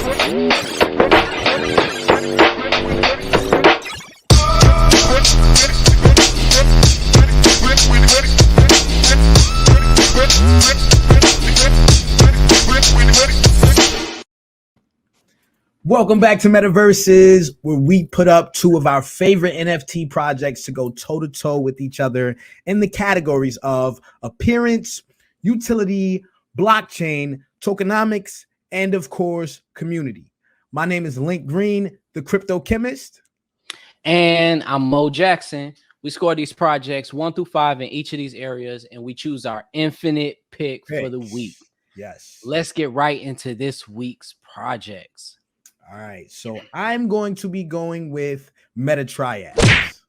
Welcome back to METAVERZUZ, where we put up two of our favorite NFT projects to go toe-to-toe with each other in the categories of appearance, utility, blockchain, tokenomics, and of course, community. My name is Link Green, the KryptoKhemist. And I'm Mo Jackson. We score these projects 1 through 5 in each of these areas, and we choose our infinite pick for the week. Yes. Let's get right into this week's projects. All right, so I'm going to be going with TRIADS.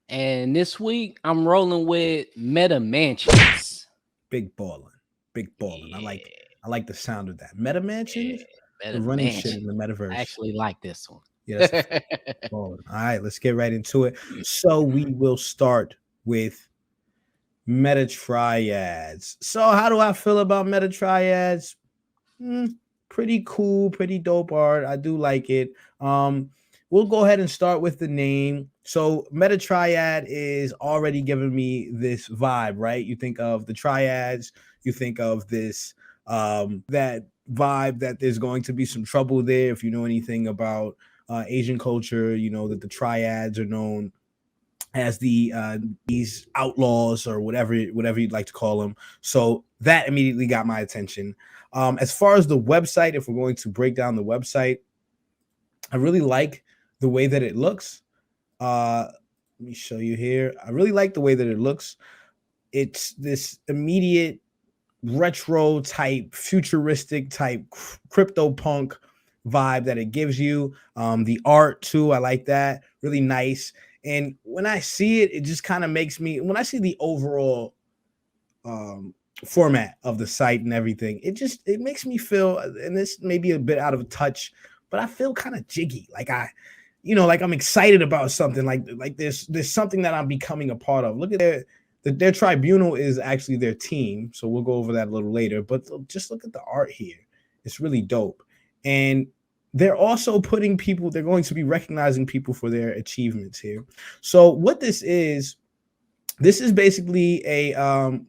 And this week, I'm rolling with METAMANSIONS. Big ballin'. Yeah. I like the sound of that. METAMANSIONS? Yeah, running shit in the metaverse. I actually like this one. Yes. All right, let's get right into it. So we will start with TRIADS. So how do I feel about TRIADS? Pretty cool, pretty dope art. I do like it. We'll go ahead and start with the name. So MetaTriad is already giving me this vibe, right? You think of the triads, you think of this that vibe that there's going to be some trouble there. If you know anything about Asian culture, you know that the triads are known as these outlaws or whatever you'd like to call them. So that immediately got my attention. As far as the website, if we're going to break down the website, I really like the way that it looks. Let me show you here. I really like the way that it looks. It's this immediate retro type, futuristic type CryptoPunk vibe that it gives you. The art too, I like that. Really nice. And when I see it, it just kind of makes me, when I see the overall format of the site and everything, it makes me feel, and this may be a bit out of touch, but I feel kind of jiggy. Like I'm excited about something, like there's something that I'm becoming a part of. Look at their tribunal is actually their team. So we'll go over that a little later, but just look at the art here. It's really dope. And they're also putting people, they're going to be recognizing people for their achievements here. So what this is basically a,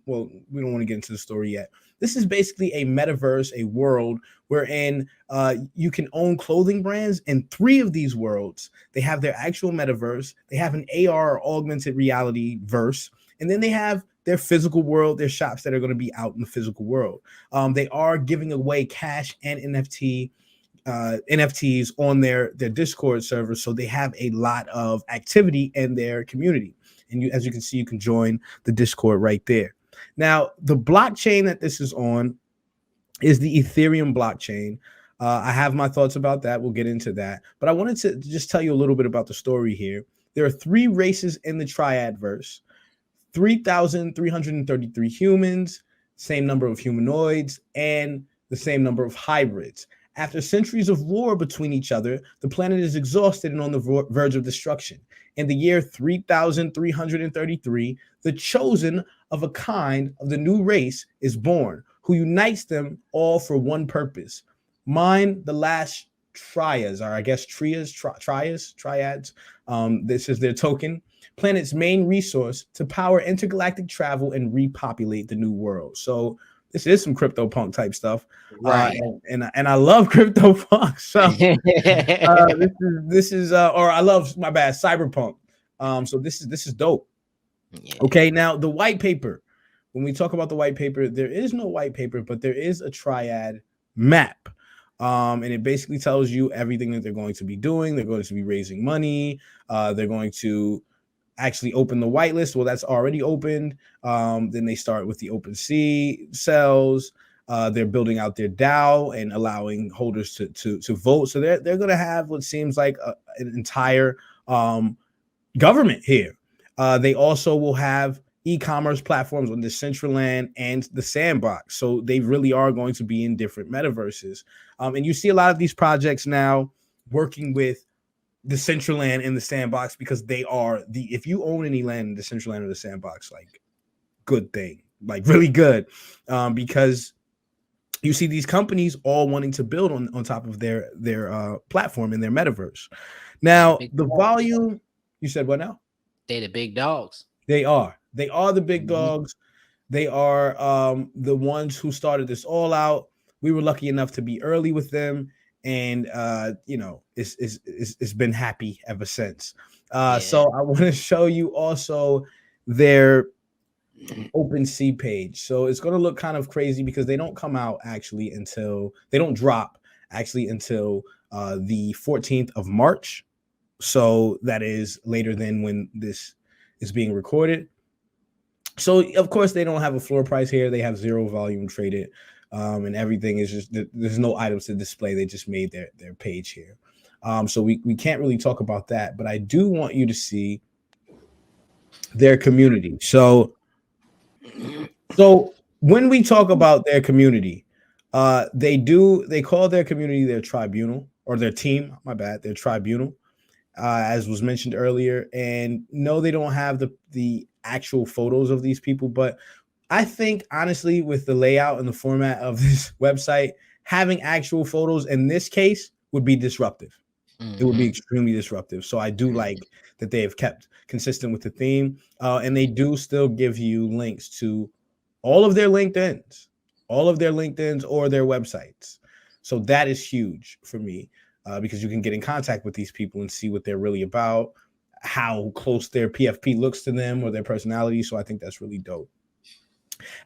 well, we don't want to get into the story yet. This is basically a metaverse, a world wherein you can own clothing brands. In 3 of these worlds, they have their actual metaverse. They have an AR, or augmented reality verse. And then they have their physical world, their shops that are going to be out in the physical world. They are giving away cash and NFTs on their Discord server. So they have a lot of activity in their community. And as you can see, you can join the Discord right there. Now, the blockchain that this is on is the Ethereum blockchain. I have my thoughts about that. We'll get into that. But I wanted to just tell you a little bit about the story here. There are 3 races in the Triadverse. 3,333 humans, same number of humanoids, and the same number of hybrids. After centuries of war between each other, the planet is exhausted and on the verge of destruction. In the year 3,333, the chosen of a kind of the new race is born, who unites them all for one purpose. Mine, the last triads, or I guess triads. This is their token. Planet's main resource to power intergalactic travel and repopulate the new world. So this is some CryptoPunk type stuff, right? And I love CryptoPunk. So this is or I love, my bad, cyberpunk. So this is dope. Yeah. Okay, now the white paper. When we talk about the white paper, there is no white paper, but there is a triad map. And it basically tells you everything that they're going to be doing. They're going to be raising money. They're going to actually open the whitelist. Well, that's already opened. Then they start with the OpenSea cells. They're building out their DAO and allowing holders to vote. So they're going to have what seems like an entire government here. They also will have e-commerce platforms on Decentraland and the Sandbox. So they really are going to be in different metaverses. And you see a lot of these projects now working with Decentraland and the Sandbox, because they are if you own any land in Decentraland or the Sandbox, like, good thing, like really good, because you see these companies all wanting to build on top of their platform in their metaverse. Now, the volume, you said what now? They the big dogs. They are the big dogs. They are the ones who started this all out. We were lucky enough to be early with them, and it's been happy ever since. So I want to show you also their OpenSea page. So it's going to look kind of crazy because they don't come out actually until they don't drop actually until the 14th of March. So that is later than when this is being recorded. So of course they don't have a floor price here. They have 0 volume traded, and everything is just there's no items to display. They just made their page here. So we can't really talk about that, but I do want you to see their community. So when we talk about their community, they call their community their tribunal, or their team. My bad, their tribunal, as was mentioned earlier. And no, they don't have the actual photos of these people, but I think honestly, with the layout and the format of this website, having actual photos in this case would be disruptive. It would be extremely disruptive. So I do like that they have kept consistent with the theme, and they do still give you links to all of their LinkedIns or their websites. So that is huge for me, because you can get in contact with these people and see what they're really about, how close their PFP looks to them or their personality. So I think that's really dope.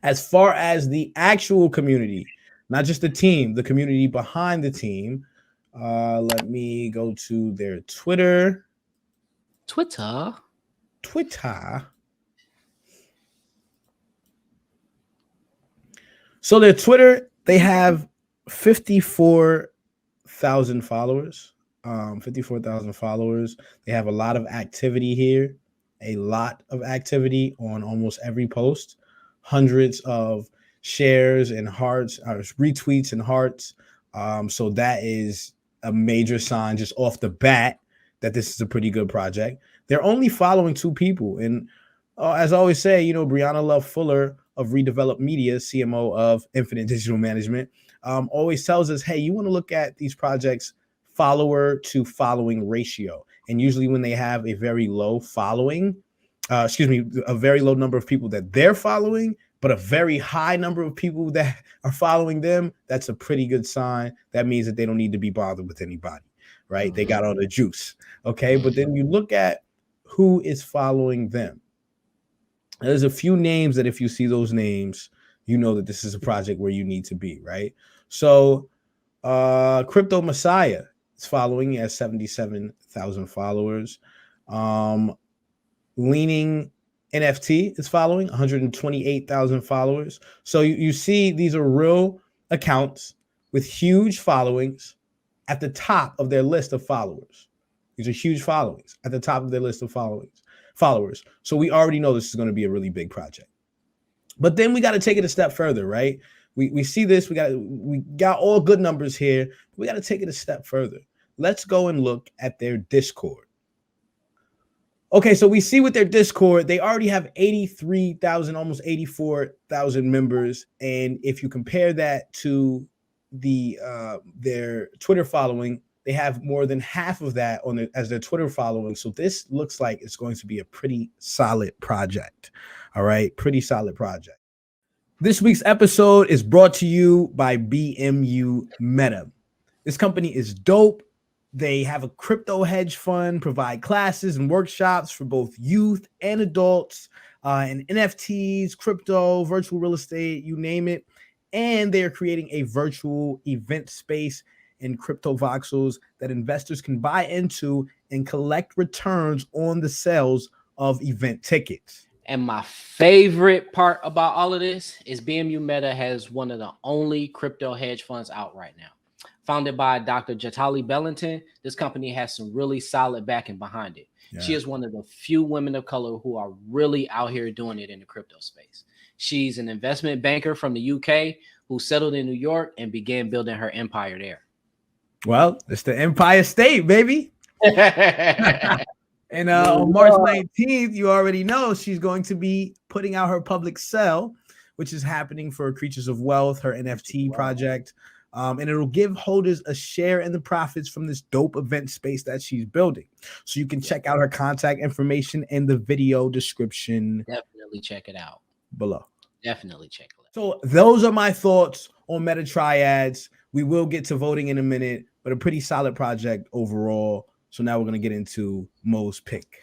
As far as the actual community, not just the team, the community behind the team, let me go to their Twitter. So their Twitter, they have 54,000 followers. 54,000 followers. They have a lot of activity here, a lot of activity on almost every post, hundreds of shares and hearts, or retweets and hearts. So that is a major sign just off the bat that this is a pretty good project. They're only following 2 people. And as I always say, Brianna Love Fuller of Redeveloped Media, CMO of NFiniT Digital Management, always tells us, hey, you want to look at these projects follower to following ratio. And usually when they have a very low following, a very low number of people that they're following, but a very high number of people that are following them, that's a pretty good sign. That means that they don't need to be bothered with anybody, right? They got all the juice, okay? But then you look at who is following them. There's a few names that if you see those names, you know that this is a project where you need to be, right? So Crypto Messiah is following at 77,000 followers. Leaning NFT is following 128,000 followers. So you see these are real accounts with huge followings at the top of their list of followers. These are huge followings at the top of their list of followers. So we already know this is going to be a really big project. But then we got to take it a step further, right? We see this, we got all good numbers here. We got to take it a step further. Let's go and look at their Discord. Okay, so we see with their Discord, they already have 83,000, almost 84,000 members. And if you compare that to their Twitter following, they have more than half of that as their Twitter following. So this looks like it's going to be a pretty solid project. All right, pretty solid project. This week's episode is brought to you by BMU Meta. This company is dope. They have a crypto hedge fund, provide classes and workshops for both youth and adults, and NFTs, crypto, virtual real estate, you name it. And they are creating a virtual event space in crypto voxels that investors can buy into and collect returns on the sales of event tickets. And my favorite part about all of this is BMU Meta has one of the only crypto hedge funds out right now. Founded by Dr. Jatali Bellington, this company has some really solid backing behind it. Yeah. She is one of the few women of color who are really out here doing it in the crypto space. She's an investment banker from the UK who settled in New York and began building her empire there. Well, it's the Empire State, baby. And on March 19th, you already know she's going to be putting out her public sale, which is happening for Creatures of Wealth, her NFT project. And it'll give holders a share in the profits from this dope event space that she's building. So you can check out her contact information in the video description. Definitely check it out below. Definitely check it out. So those are my thoughts on Meta Triads. We will get to voting in a minute, but a pretty solid project overall. So now we're going to get into Mo's pick.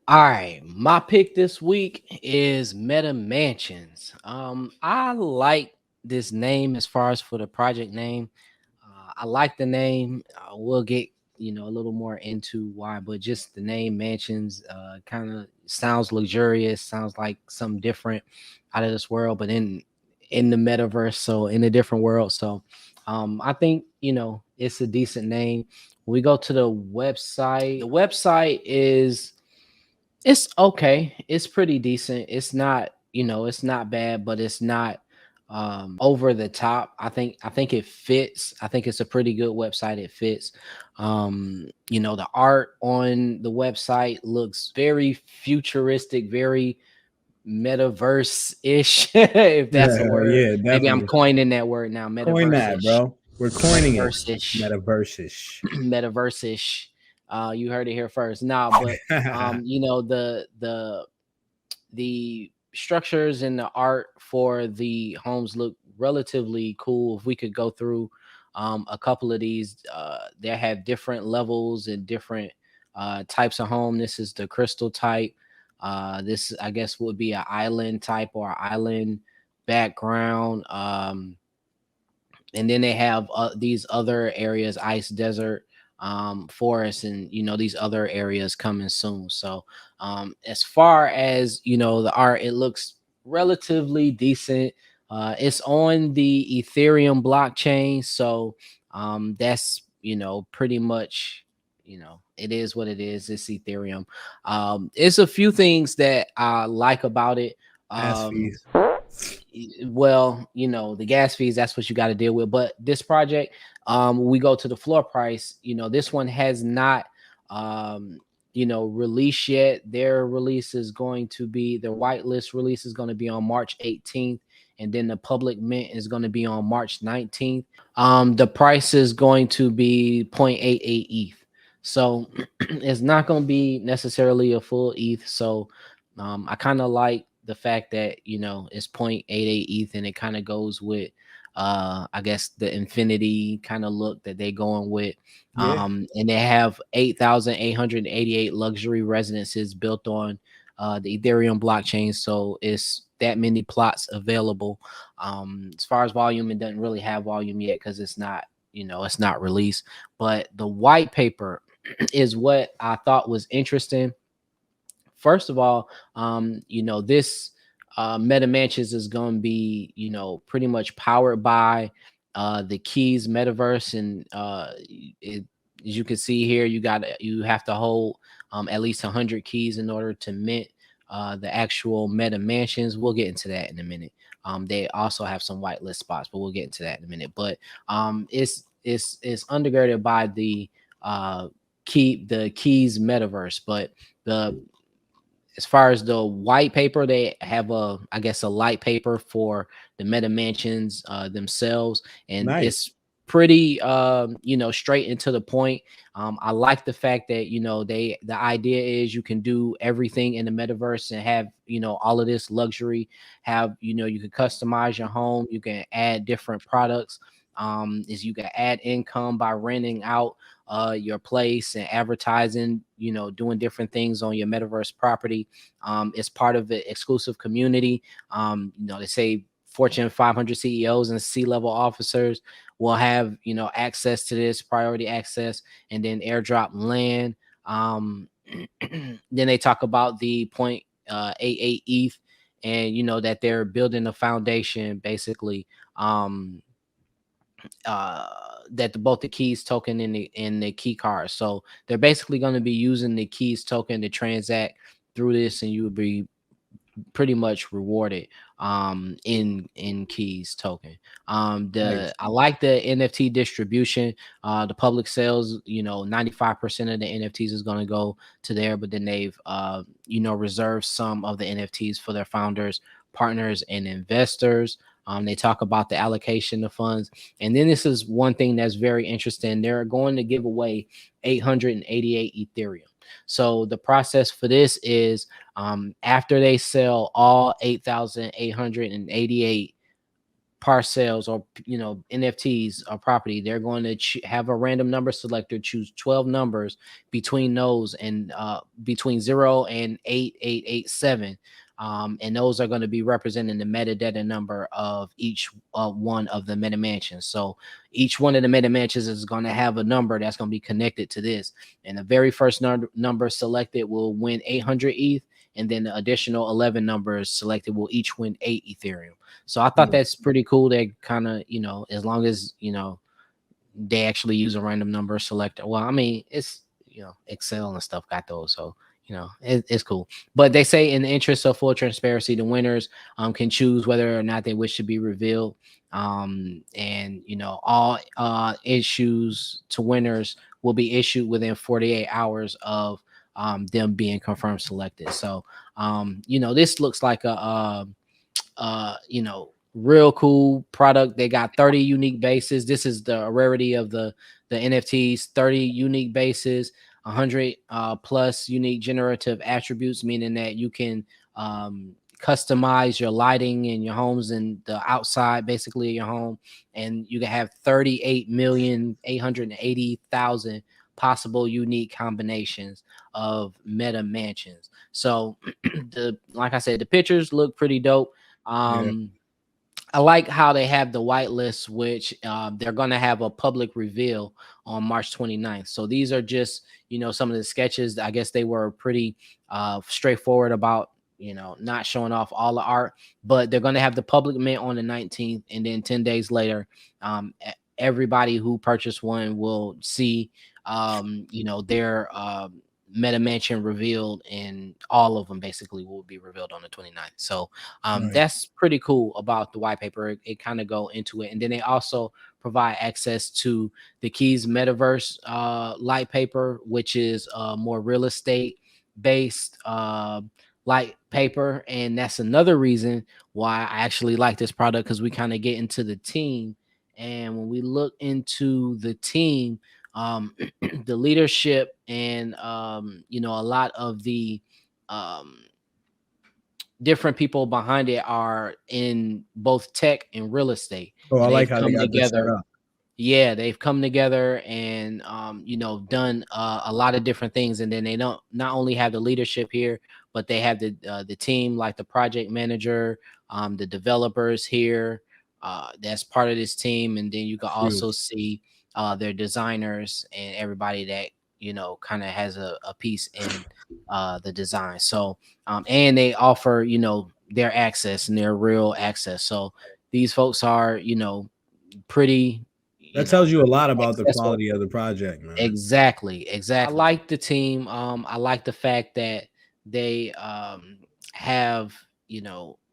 All right, my pick this week is MetaMansions. I like this name as far as for the project name. I like the name. We'll get a little more into why, but just the name Mansions kind of sounds luxurious, sounds like something different out of this world, but in the metaverse, so in a different world. So I think it's a decent name. When we go to the website it's okay. It's pretty decent. It's not, it's not bad, but it's not over the top. I think it fits. I think it's a pretty good website. It fits. The art on the website looks very futuristic, very metaverse-ish, if that's a word. Yeah, maybe I'm coining that word now. Coin that, bro. We're coining metaverse-ish. Metaverse-ish. Metaverse-ish. You heard it here first. Nah, but the structures and the art for the homes look relatively cool. If we could go through a couple of these, they have different levels and different types of home. This is the crystal type. This, I guess, would be an island type or island background. And then they have these other areas, ice, desert, forest, and these other areas coming soon. So as far as the art, it looks relatively decent. It's on the Ethereum blockchain, so that's pretty much it is what it is. It's Ethereum. It's a few things that I like about it. Well, the gas fees, that's what you got to deal with. But this project, we go to the floor price, this one has not released yet. Their release is going to be, their whitelist release is going to be on March 18th, and then the public mint is going to be on March 19th. The price is going to be 0.88 ETH. So it's not going to be necessarily a full ETH. So I kind of like the fact that it's 0.88 ETH, and it kind of goes with I guess the NFiniT kind of look that they're going with. And they have 8,888 luxury residences built on the Ethereum blockchain. So it's that many plots available. As far as volume, it doesn't really have volume yet because it's not, it's not released. But the white paper is what I thought was interesting. First of all, this MetaMansions is going to be, pretty much powered by the Keys metaverse, and as you can see here, you have to hold at least 100 keys in order to mint the actual MetaMansions. We'll get into that in a minute. They also have some whitelist spots, but we'll get into that in a minute. But it's undergirded by the Keys metaverse, but as far as the white paper, they have a light paper for the MetaMansions themselves, and it's pretty straight into the point. I like the fact that the idea is you can do everything in the metaverse and have all of this luxury. Have you can customize your home, you can add different products. You can add income by renting out your place and advertising, doing different things on your metaverse property. It's part of the exclusive community. They say Fortune 500 CEOs and C-level officers will have, access to this, priority access, and then airdrop land. Then they talk about the 0.88 ETH, and that they're building a foundation basically. That both the Keys token and the key card. So they're basically going to be using the Keys token to transact through this, and you will be pretty much rewarded in Keys token. I like the NFT distribution. The public sales, 95% of the NFTs is going to go to there, but then they've reserved some of the NFTs for their founders partners and investors. They talk about the allocation of funds. And then this is one thing that's very interesting. They're going to give away 888 Ethereum. So the process for this is after they sell all 8,888 parcels or NFTs or property, they're going to have a random number selector choose 12 numbers between those and between 0 and 8887, and those are going to be representing the metadata number of each one of the MetaMansions. So each one of the MetaMansions is going to have a number that's going to be connected to this, and the very first number selected will win 800 ETH, and then the additional 11 numbers selected will each win 8 Ethereum. So I thought that's pretty cool. They kind of, as long as, they actually use a random number selector. Well, I mean, it's, Excel and stuff got those. So, it's cool. But they say in the interest of full transparency, the winners can choose whether or not they wish to be revealed. And, all issues to winners will be issued within 48 hours of them being confirmed selected. So, this looks like a real cool product. They got 30 unique bases. This is the rarity of the NFTs. 30 unique bases, 100 plus unique generative attributes, meaning that you can customize your lighting in your homes and the outside basically of your home, and you can have 38,880,000 possible unique combinations of MetaMansions. So like I said, the pictures look pretty dope. I like how they have the whitelist, which they're going to have a public reveal on March 29th. So these are just, some of the sketches. I guess they were pretty straightforward about, not showing off all the art, but they're going to have the public mint on the 19th. And then 10 days later, everybody who purchased one will see, their MetaMansion revealed, and all of them basically will be revealed on the 29th. So that's pretty cool about the white paper. It kind of go into it, and then they also provide access to the Keys Metaverse light paper, which is more real estate based light paper, and that's another reason why I actually like this product, because we kind of get into the team, and when we look into the team, the leadership and a lot of the different people behind it are in both tech and real estate. Oh, I And like they've how they come got this set together. up. Yeah, they've come together and done a lot of different things. And then they don't not only have the leadership here, but they have the team, like the project manager, the developers here. That's part of this team. And then you can also see their designers and everybody that kind of has a piece in the design. So and they offer their access and their real access. So these folks are pretty. That tells you a lot about the accessible. quality of the project, man. Exactly. I like the team. I like the fact that they have,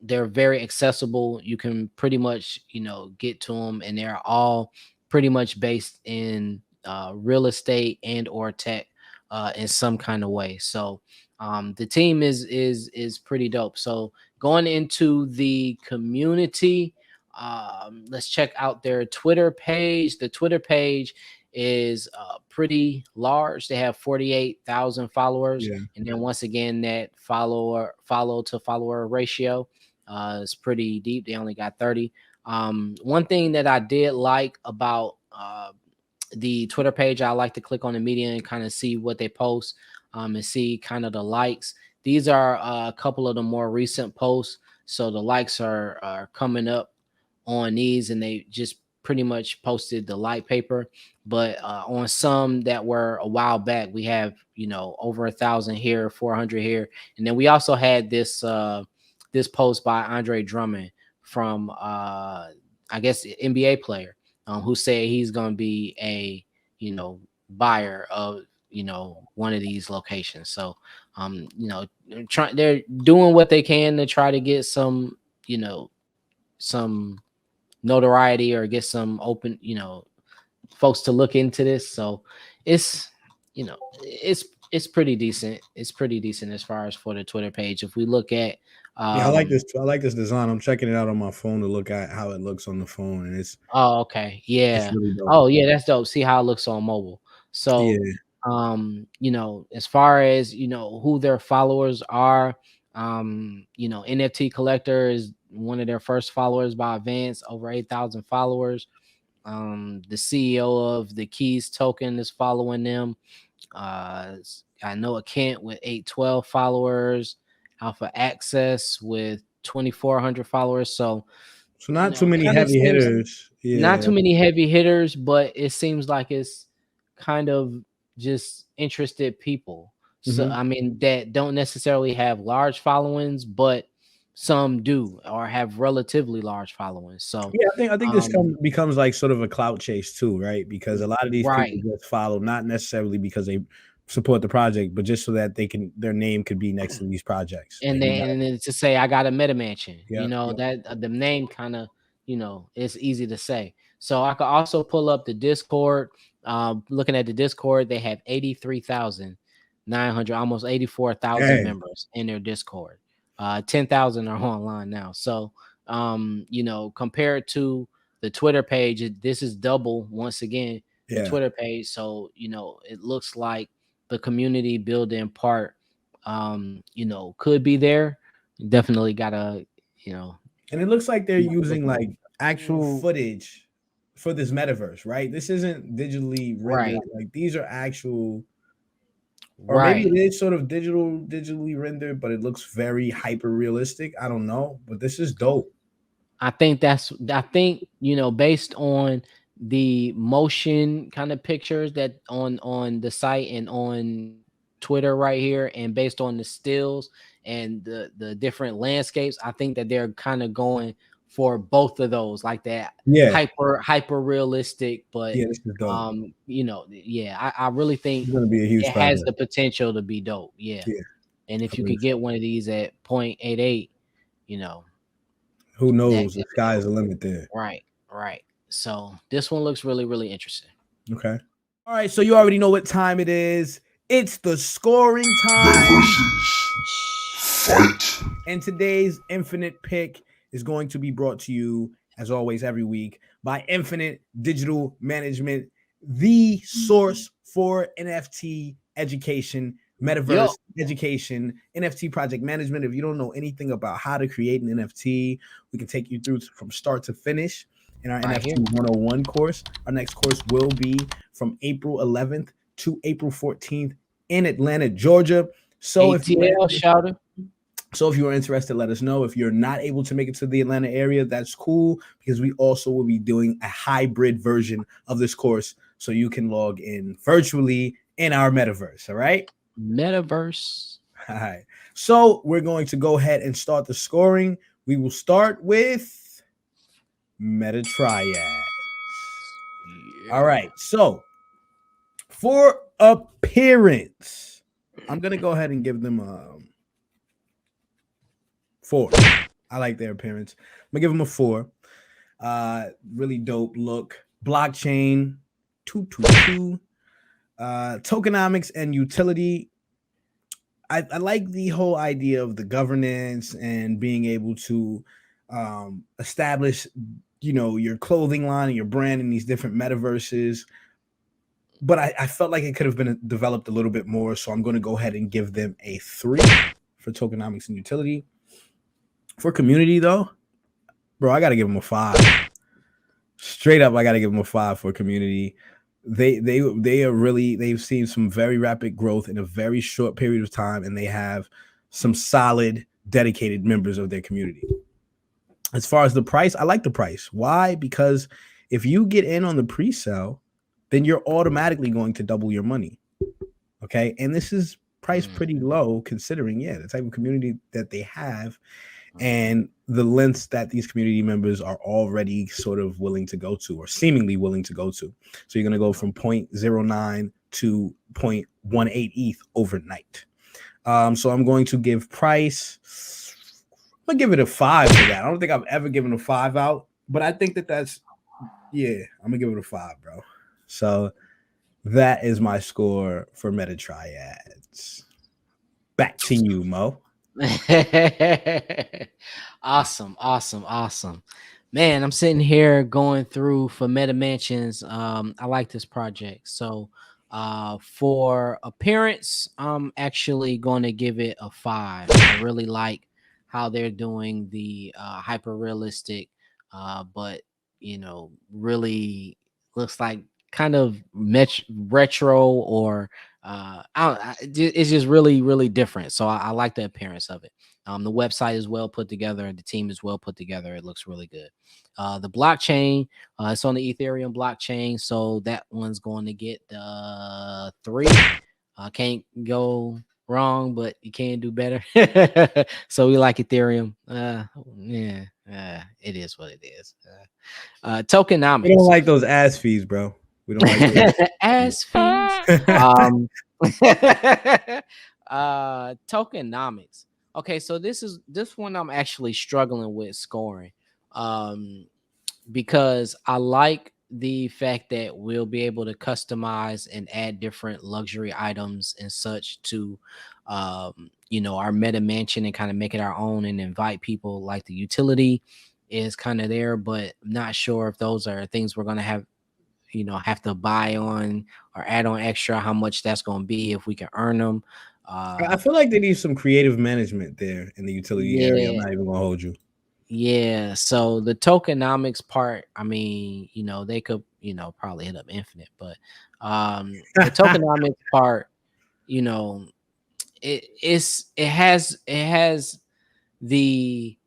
they're very accessible. You can pretty much, get to them, and they're all pretty much based in real estate and or tech in some kind of way. So the team is pretty dope. So going into the community, let's check out their Twitter page. The Twitter page is pretty large. They have 48,000 followers, and then once again, that follow to follower ratio is pretty deep. They only got 30. One thing that I did like about the Twitter page, I like to click on the media and kind of see what they post and see kind of the likes. These are a couple of the more recent posts, so the likes are coming up on these, and they just pretty much posted the light paper. But on some that were a while back, we have over 1,000 here, 400 here, and then we also had this this post by Andre Drummond from I guess NBA player who said he's going to be a buyer of one of these locations. So they're doing what they can to try to get some some notoriety or get some open folks to look into this. So it's it's pretty decent. It's pretty decent as far as for the Twitter page. If we look at Yeah, I like this. I like this design. I'm checking it out on my phone to look at how it looks on the phone, and it's okay, yeah. really dope. Oh yeah, that's dope. See how it looks on mobile. Yeah, So as far as who their followers are, NFT Collector is one of their first followers by advance, over 8,000 followers. The CEO of the Keys token is following them. I know a Kent with 812 followers, Alpha Access with 2,400 followers. So not too it many kind of heavy seems hitters. not Yeah. too many heavy hitters, but it seems like it's kind of just interested people. So Mm-hmm. I mean that don't necessarily have large followings, but some do or have relatively large followings. So Yeah, I think this becomes like sort of a clout chase too, right? Because a lot of these people right. just follow not necessarily because they support the project, but just so that their name could be next to these projects. And then to say I got a MetaMansion, Yeah, that the name kind of, it's easy to say. So I could also pull up the Discord. Looking at the Discord, they have 83,900, almost 84,000 dang. members in their Discord. 10,000 are online now. So compared to the Twitter page, this is double once again the Yeah, Twitter page. So it looks like the community building part could be there. Definitely gotta, and it looks like they're look using at like it. actual footage for this metaverse, right? This isn't digitally rendered. Right, Like these are actual, or maybe right. it is sort of digitally rendered, but it looks very hyper realistic. I don't know, but this is dope. I think based on the motion kind of pictures that on the site and on Twitter right here, and based on the stills and the different landscapes, I think that they're kind of going for both of those, like that Yeah, hyper realistic, but yeah, this is dope. yeah, I really think It's gonna be a huge it has project. the potential to be dope. Yeah. Yeah, And if I you believe could so. get one of these at 0.88, you know, Who that knows? The could be sky is dope. the limit there. Right, right. So this one looks really, really interesting. Okay. All right, so you already know what time it is. It's the scoring time. Fight. And today's infinite pick is going to be brought to you, as always, every week by NFiniT Digital Management, the source for NFT education, Yo, metaverse education, NFT project management. If you don't know anything about how to create an NFT, we can take you through from start to finish in our right NFT here. 101 course. Our next course will be from April 11th to April 14th in Atlanta, Georgia. So if you ATL shouter. are interested, let us know. If you're not able to make it to the Atlanta area, that's cool, because we also will be doing a hybrid version of this course, so you can log in virtually in our metaverse. All right. Metaverse. All right. So we're going to go ahead and start the scoring. We will start with TRIADS. Yeah. All right. So for appearance, I'm gonna go ahead and give them a 4. I like their appearance. I'm gonna give them a 4. Really dope look. Blockchain 222. Tokenomics and utility. I like the whole idea of the governance and being able to establish, your clothing line and your brand in these different metaverses. But I felt like it could have been developed a little bit more. So I'm going to go ahead and give them a 3 for tokenomics and utility. For community, though, bro, I got to give them a 5. Straight up, I got to give them a 5 for community. They've seen some very rapid growth in a very short period of time, and they have some solid, dedicated members of their community. As far as the price, I like the price. Why? Because if you get in on the pre-sale, then you're automatically going to double your money. Okay. And this is priced pretty low considering, the type of community that they have and the lengths that these community members are already sort of willing to go to, or seemingly willing to go to. So you're going to go from 0.09 to 0.18 ETH overnight. So I'm going to give price. I'm gonna give it a 5 for that. I don't think I've ever given a 5 out, but I think that's I'm gonna give it a 5, bro. So that is my score for MetaTRIADS. Back to you, Mo. Awesome, awesome, awesome. Man, I'm sitting here going through for MetaMansions. I like this project. So for appearance, I'm actually going to give it a 5. I really like how they're doing the hyper realistic, but really looks like kind of retro, or it's just really, really different. So I like the appearance of it. The website is well put together. The team is well put together. It looks really good. The blockchain, it's on the Ethereum blockchain, so that one's going to get the 3. Can't go wrong, but you can do better. So we like Ethereum. It is what it is. Tokenomics. We don't like those ass fees, bro. We don't like those. Ass fees. Tokenomics. Okay, so this one I'm actually struggling with scoring, because I like the fact that we'll be able to customize and add different luxury items and such to our meta mansion, and kind of make it our own and invite people. Like the utility is kind of there, but I'm not sure if those are things we're going to have to buy on or add on extra, how much that's going to be, if we can earn them. I feel like they need some creative management there in the utility area. I'm not even gonna hold you. Yeah, so the tokenomics part, I mean, they could, probably hit up NFiniT, but the tokenomics part, it has the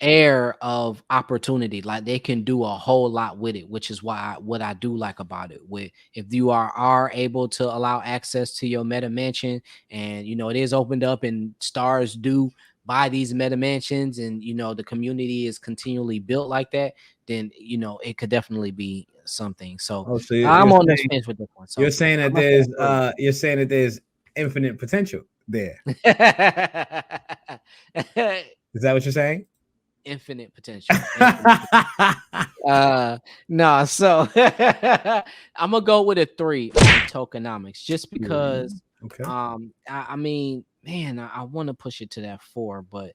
air of opportunity. Like they can do a whole lot with it, which is what I do like about it. With if you are able to allow access to your meta mansion, and it is opened up, and stars do buy these meta mansions, and the community is continually built like that, then it could definitely be something. So, so I'm on the fence with this one. So you're saying that there's infinite potential there. Is that what you're saying? Infinite potential. No, so I'm gonna go with a 3 on tokenomics, just because okay. I mean, man, I want to push it to that 4, but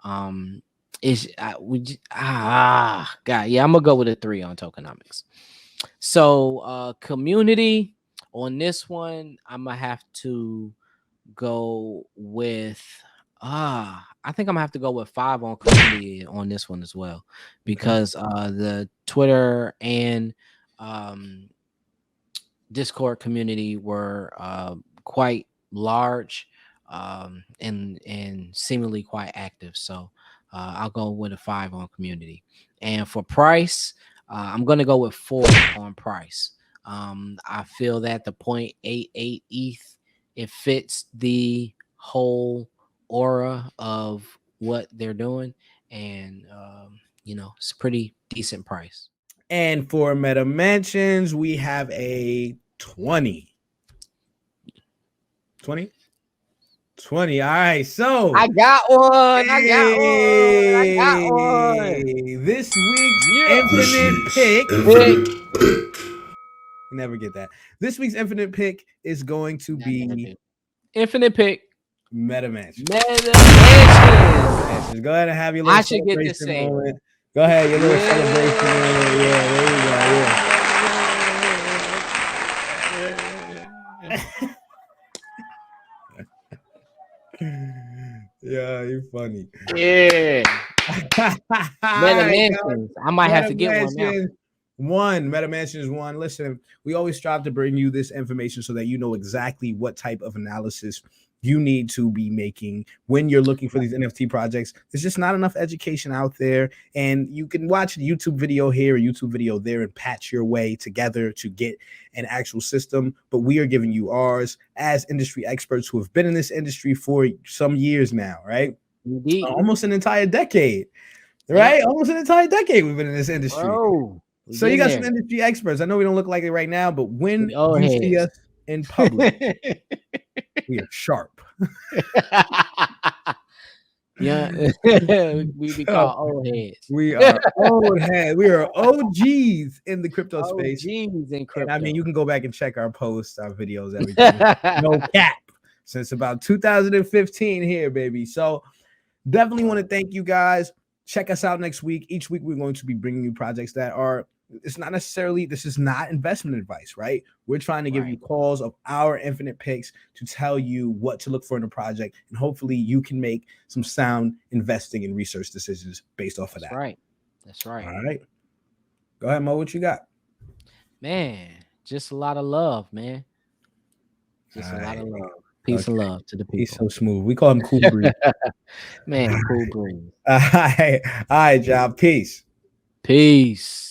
God, yeah, I'm gonna go with a 3 on tokenomics. So community on this one, I'm gonna have to go with I think I'm gonna have to go with 5 on community on this one as well, because the Twitter and Discord community were quite large, and seemingly quite active. So I'll go with a 5 on community. And for price, I'm gonna go with 4 on price. I feel that the 0.88 ETH, it fits the whole aura of what they're doing, and it's a pretty decent price. And for meta mansions, we have a 20. 20. All right, so I got one. I got one. This week's infinite pick. Never get that. This week's infinite pick is going to be infinite pick. MetaMansions. MetaMansions. Go ahead and have your little celebration moment. Go ahead, your little celebration moment. Yeah, there you go. Yeah, you're funny. Yeah. MetaMansions. I might have to get one now. MetaMansions 1. Listen, we always strive to bring you this information so that you know exactly what type of analysis you need to be making when you're looking for these NFT projects. There's just not enough education out there, and you can watch a YouTube video here, a YouTube video there, and patch your way together to get an actual system. But we are giving you ours as industry experts who have been in this industry for some years now, right? Indeed. Almost an entire decade, right? Yeah. Almost an entire decade we've been in this industry. Oh, so you got some industry experts. I know we don't look like it right now, but when you see us in public, we are sharp. Yeah, we be called old heads. We are old heads. We are OGs in the crypto space. OGs in crypto. And I mean, you can go back and check our posts, our videos, everything. No cap. since about 2015 here, baby. So definitely want to thank you guys. Check us out next week. Each week we're going to be bringing you projects that are, it's not necessarily, this is not investment advice, right? We're trying to give you calls of our infinite picks to tell you what to look for in a project, and hopefully you can make some sound investing and research decisions based off of that. That's right. All right. Go ahead, Mo. What you got? Man, just a lot of love, man. Just a lot of love. Peace and love to the people. He's so smooth. We call him Cool Breeze. Man, Cool Breeze. All right, y'all. Peace. Peace.